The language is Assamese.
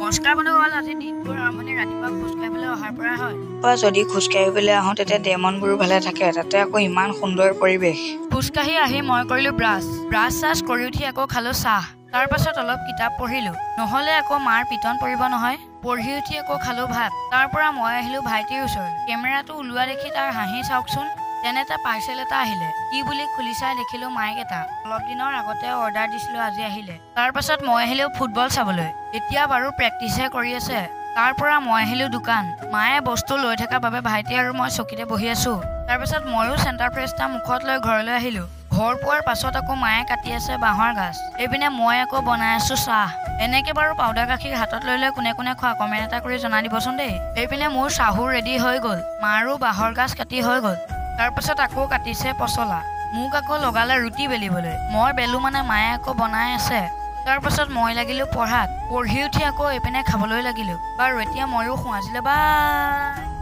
নমস্কাৰ বন্ধুসকল, আজি দিনটোৰ আৰম্ভণি ৰাতিপুৱা খোজকাঢ়িবলৈ অহাৰ পৰা হয়। যদি খোজকাঢ়িবলৈ আহোঁ তেতিয়া দেহ মনবোৰো ভালে থাকে, তাতে আকৌ ইমান সুন্দৰ পৰিৱেশ। খোজকাঢ়ি আহি মই কৰিলো ব্ৰাছ কৰি উঠি আকৌ খালো চাহ। তাৰ পাছত অলপ কিতাপ পঢ়িলো, নহলে আকৌ মাৰ পিটন পৰিব নহয়। পঢ়ি উঠি আকৌ খালো ভাত। তাৰ পৰা মই আহিলো ভাইটিৰ ওচৰলৈ। কেমেৰাটো ওলোৱা দেখি তাৰ হাঁহি চাওকচোন। তেনেতে পাৰ্চেল এটা আহিলে। কি বুলি খুলি চাই দেখিলো মাইক এটা। অলপ দিনৰ আগতে অৰ্ডাৰ দিছিলো, আজি আহিলে। তাৰ পাছত মই আহিলো ফুটবল চাবলৈ। এতিয়া বাৰু প্ৰেক্টিচহে কৰি আছে। তাৰ পৰা মই আহিলো দোকান। মায়ে বস্তু লৈ থকা বাবে ভাইটি আৰু মই চকীতে বহি আছো। তাৰ পাছত ময়ো চেণ্টাৰ ফ্ৰেছ এটা মুখত লৈ ঘৰলৈ আহিলো। ঘৰ পোৱাৰ পাছত আকৌ মায়ে কাটি আছে বাঁহৰ গাছ। এইপিনে মই আকৌ বনাই আছো চাহ। এনেকে বাৰু পাউডাৰ গাখীৰ হাতত লৈ লৈ কোনে কোনে খোৱা কমেণ্ট এটা কৰি জনাই দিবচোন দেই। এইপিনে মোৰ চাহো ৰেডি হৈ গ'ল। মাৰো বাঁহৰ গাছ কাটি হৈ গ'ল। তাৰ পাছত আকৌ কাটিছে পচলা। মোক আকৌ লগালে ৰুটি বেলিবলৈ। মই বেলো মানে মায়ে আকৌ বনাই আছে। তাৰ পাছত মই লাগিলো পঢ়াত। পঢ়ি উঠি আকৌ এইপিনে খাবলৈ লাগিলো। বাৰু এতিয়া ময়ো শুৱাইছিলে। বাই।